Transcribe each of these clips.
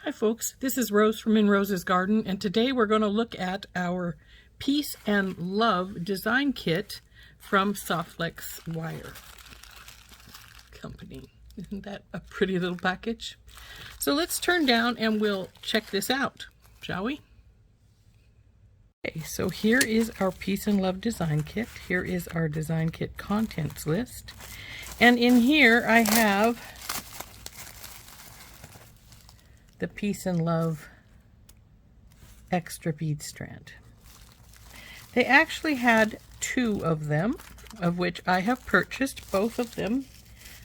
Hi folks, this is Rose from In Rose's Garden, and today we're going to look at our Peace and Love design kit from SoftFlex Wire Company. Isn't that a pretty little package? So let's turn down and we'll check this out, shall we? Okay, so here is our Peace and Love design kit. Here is our design kit contents list. And in here I have the Peace and Love extra bead strand. They actually had 2 of them, of which I have purchased both of them.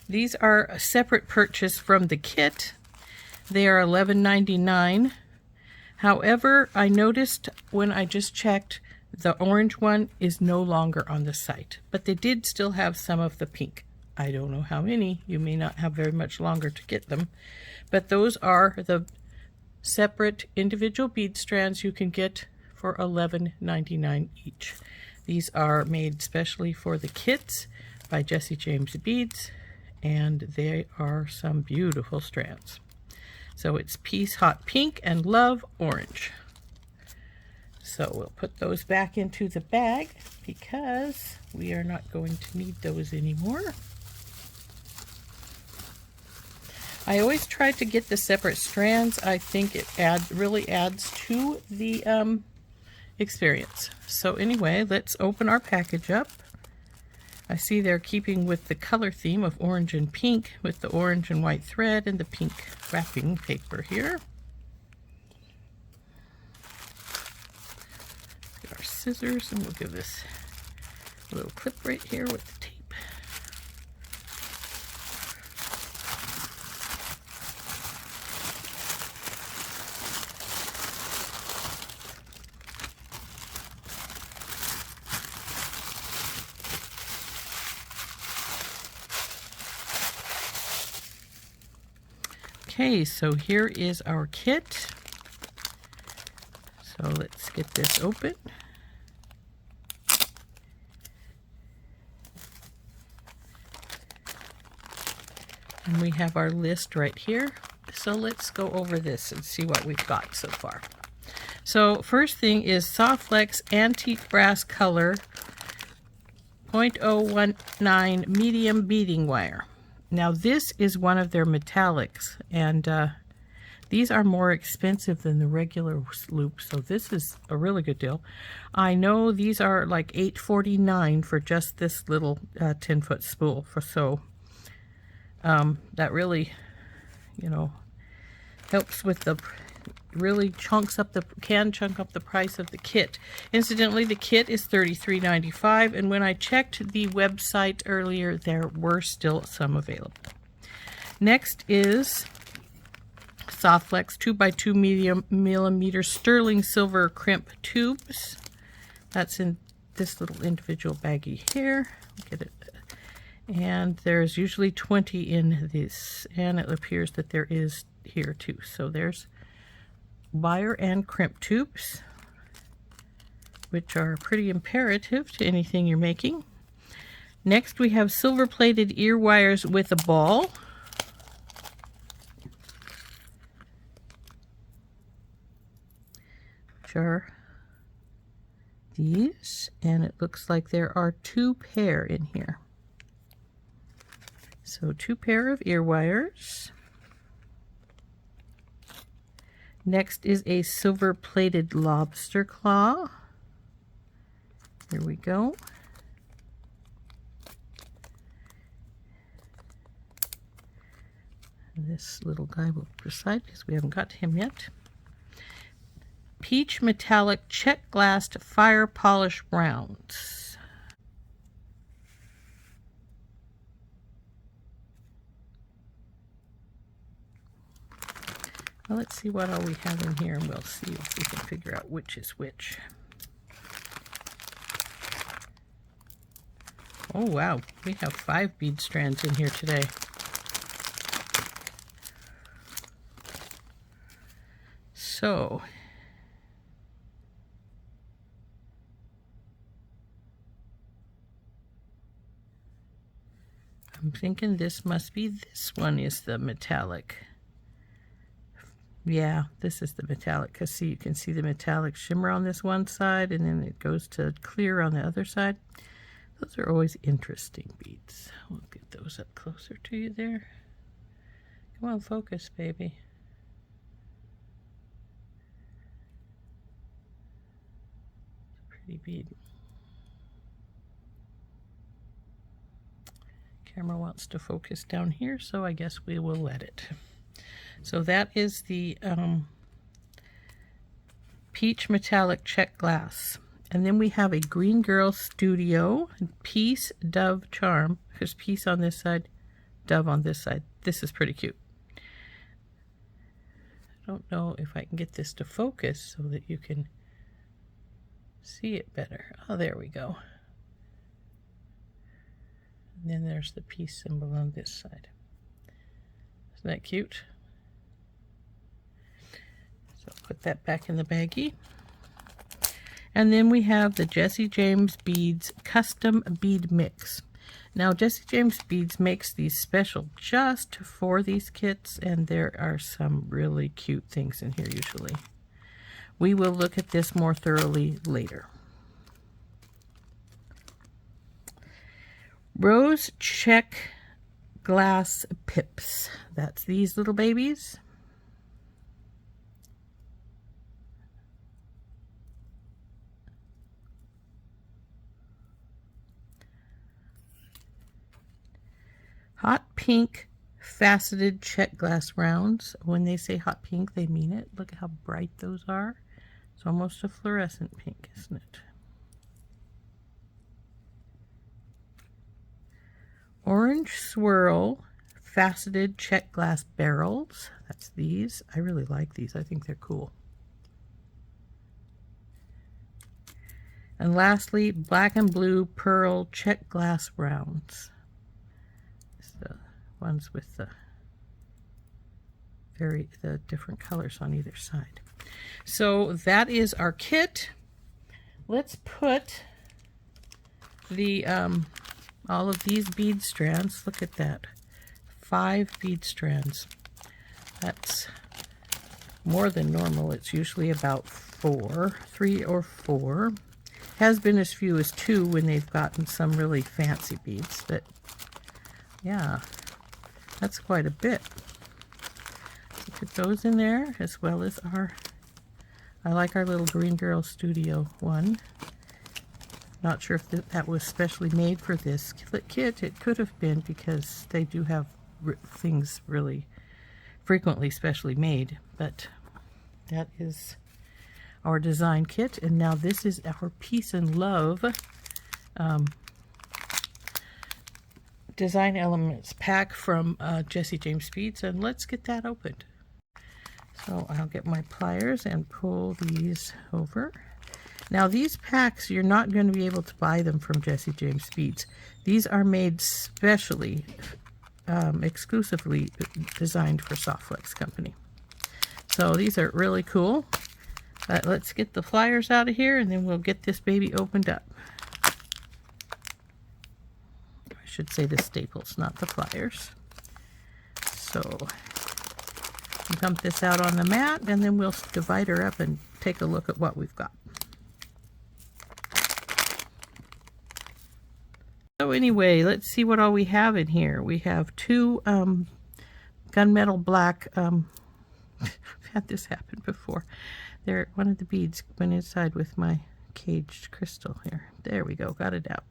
These are a separate purchase from the kit. They are $11.99. However, I noticed when I just checked, the orange one is no longer on the site, but they did still have some of the pink. I don't know how many. You may not have very much longer to get them. But those are the separate individual bead strands you can get for $11.99 each. These are made specially for the kits by Jesse James Beads, and they are some beautiful strands. So it's Peace Hot Pink and Love Orange. So we'll put those back into the bag because we are not going to need those anymore. I always try to get the separate strands. I think it really adds to the experience. So anyway, let's open our package up. I see they're keeping with the color theme of orange and pink with the orange and white thread and the pink wrapping paper here. Let's get our scissors and we'll give this a little clip right here with the tape. Okay, so here is our kit. So let's get this open. And we have our list right here. So let's go over this and see what we've got so far. So first thing is SoftFlex Antique Brass Color 0.019 medium beading wire. Now this is one of their metallics, and these are more expensive than the regular loops, so this is a really good deal. I know these are like $8.49 for just this little 10-foot spool. That really, helps with the, really chunk up the price of the kit. Incidentally, the kit is $33.95, and when I checked the website earlier, there were still some available. Next is SoftFlex 2x2 millimeter sterling silver crimp tubes. That's in this little individual baggie here. Get it. And there's usually 20 in this, and it appears that there is here too. So there's wire and crimp tubes, which are pretty imperative to anything you're making. Next we have silver plated ear wires with a ball. Which are these, and it looks like there are 2 pair in here. So 2 pair of ear wires. Next is a silver plated lobster claw. Here we go. This little guy will preside because we haven't got to him yet. Peach metallic check glassed fire polish rounds. Well, let's see what all we have in here, and we'll see if we can figure out which is which. Oh wow, we have 5 bead strands in here today. So I'm thinking this must be, this one is the metallic Yeah, this is the metallic, because see, you can see the metallic shimmer on this one side, and then it goes to clear on the other side. Those are always interesting beads. We'll get those up closer to you there. Come on, focus, baby. Pretty bead. Camera wants to focus down here, so I guess we will let it. So that is the peach metallic check glass. And then we have a Green Girl Studio Peace Dove Charm. There's peace on this side, dove on this side. This is pretty cute. I don't know if I can get this to focus so that you can see it better. Oh, there we go. And then there's the peace symbol on this side. Isn't that cute? So I'll put that back in the baggie. And then we have the Jesse James Beads Custom Bead Mix. Now, Jesse James Beads makes these special just for these kits, and there are some really cute things in here usually. We will look at this more thoroughly later. Rose Check Glass Pips. That's these little babies. Hot pink faceted check glass rounds. When they say hot pink, they mean it. Look at how bright those are. It's almost a fluorescent pink, isn't it? Orange swirl faceted check glass barrels. That's these. I really like these. I think they're cool. And lastly, black and blue pearl check glass rounds. The ones with the different colors on either side. So that is our kit. Let's put the all of these bead strands. Look at that, 5 bead strands. That's more than normal. It's usually about 3 or 4. Has been as few as 2 when they've gotten some really fancy beads, but yeah, that's quite a bit. So put those in there, as well as I like our little Green Girl Studio one. Not sure if that was specially made for this kit. It could have been, because they do have things really frequently specially made, but that is our design kit. And now this is our Peace and Love design elements pack from Jesse James Beads, and let's get that opened. So I'll get my pliers and pull these over. Now these packs, you're not going to be able to buy them from Jesse James Beads. These are made specially, exclusively designed for SoftFlex company. So these are really cool. But let's get the pliers out of here, and then we'll get this baby opened up. I should say the staples, not the pliers. So dump this out on the mat, and then we'll divide her up and take a look at what we've got. So anyway, let's see what all we have in here. We have 2 gunmetal black, I've had this happen before. There, one of the beads went inside with my caged crystal here. There we go, got it out.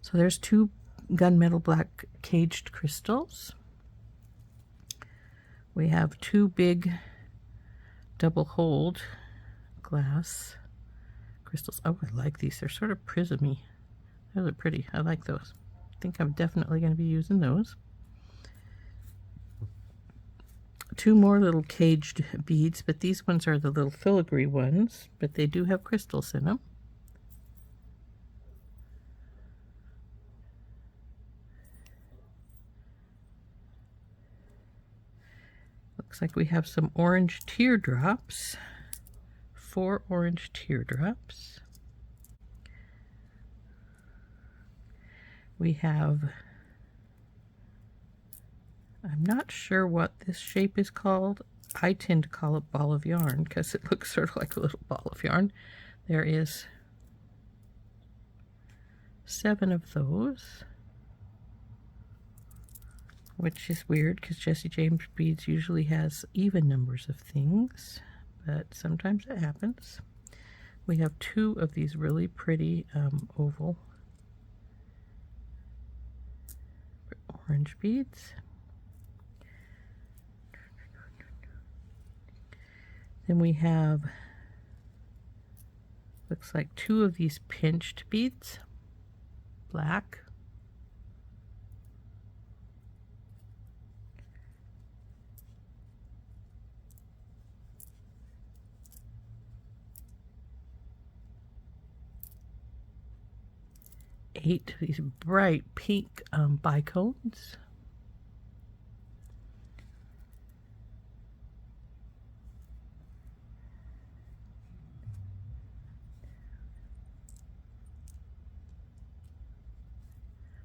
So there's 2 gunmetal black caged crystals. We have 2 big double hold glass crystals. Oh, I like these. They're sort of prismy. Those are pretty. I like those. I think I'm definitely going to be using those. 2 more little caged beads, but these ones are the little filigree ones, but they do have crystals in them. Looks like we have some orange teardrops. 4 orange teardrops. We have, I'm not sure what this shape is called. I tend to call it ball of yarn because it looks sort of like a little ball of yarn. There is 7 of those, which is weird because Jesse James Beads usually has even numbers of things, but sometimes it happens. We have 2 of these really pretty oval orange beads. Then we have, looks like 2 of these pinched beads, black. Eight of these bright pink bicones.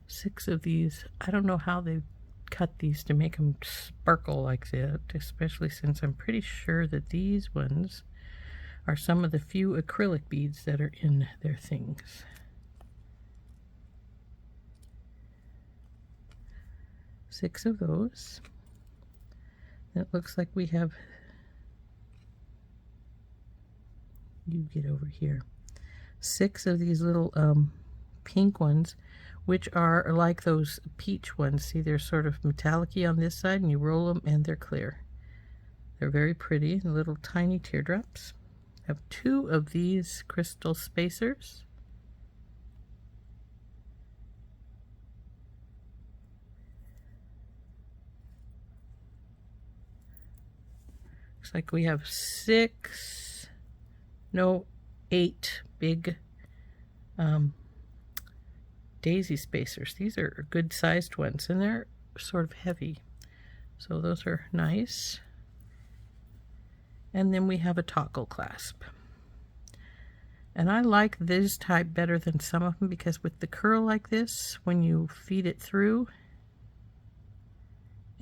Six of these. I don't know how they cut these to make them sparkle like that, especially since I'm pretty sure that these ones are some of the few acrylic beads that are in their things. 6 of those. It looks like we have, you get over here, 6 of these little pink ones, which are like those peach ones. See, they're sort of metallic-y on this side, and you roll them and they're clear. They're very pretty, little tiny teardrops. I have 2 of these crystal spacers. Looks like we have 8 big daisy spacers. These are good sized ones, and they're sort of heavy, so those are nice. And then we have a toggle clasp, and I like this type better than some of them because with the curl like this, when you feed it through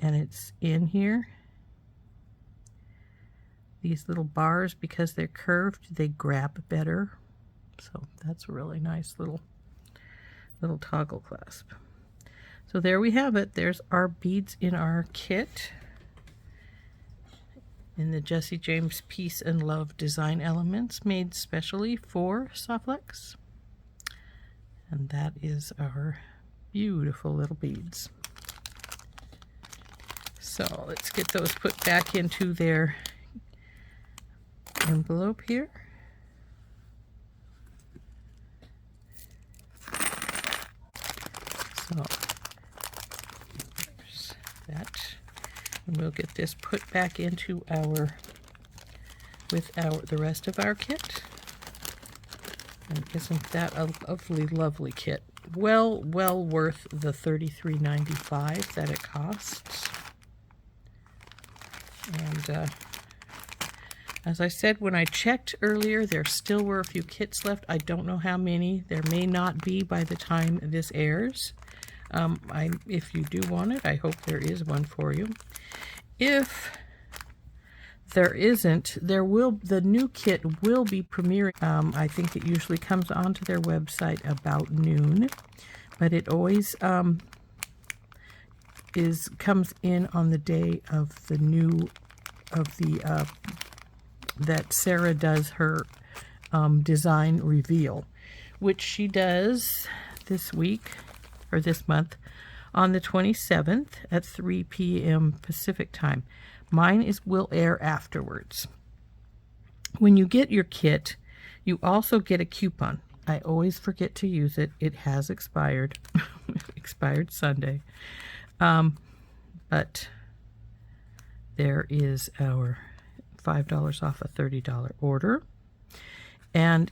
and it's in here, these little bars, because they're curved, they grab better. So that's a really nice little toggle clasp. So there we have it. There's our beads in our kit in the Jesse James Peace and Love design elements, made specially for SoftFlex. And that is our beautiful little beads. So let's get those put back into their envelope here. So there's that, and we'll get this put back into the rest of our kit. And isn't that a lovely kit? Well worth the $33.95 that it costs. And as I said when I checked earlier, there still were a few kits left. I don't know how many. There may not be by the time this airs. If you do want it, I hope there is one for you. If there isn't, the new kit will be premiering. I think it usually comes onto their website about noon, but it always comes in on the day of the that Sarah does her design reveal, which she does this week or this month on the 27th at 3 p.m. Pacific time. Mine will air afterwards. When you get your kit, you also get a coupon. I always forget to use it. It has expired. Expired Sunday. But there is our $5 off a $30 order. And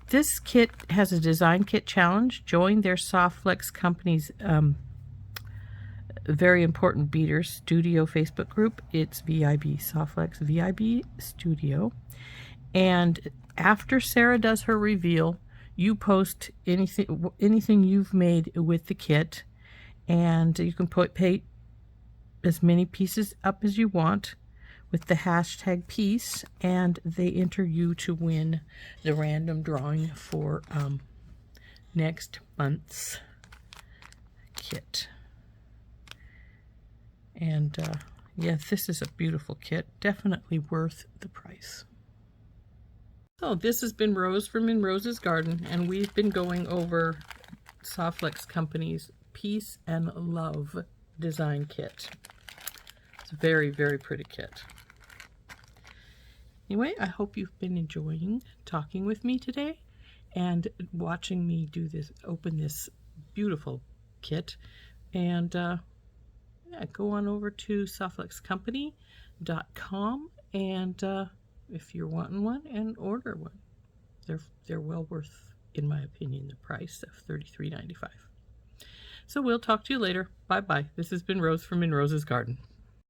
this kit has a design kit challenge. Join their SoftFlex company's very important beater studio Facebook group. It's VIB, SoftFlex VIB Studio. And after Sarah does her reveal, you post anything you've made with the kit, and you can pay as many pieces up as you want. with the hashtag piece, and they enter you to win the random drawing for next month's kit. And yes, this is a beautiful kit, definitely worth the price. So this has been Rose from In Rose's Garden, and we've been going over SoftFlex Company's Peace and Love design kit. It's a very, very pretty kit. Anyway, I hope you've been enjoying talking with me today and watching me do this, open this beautiful kit. And yeah, go on over to softflexcompany.com and if you're wanting one, and order one. They're well worth, in my opinion, the price of $33.95. So we'll talk to you later. Bye bye. This has been Rose from In Rose's Garden.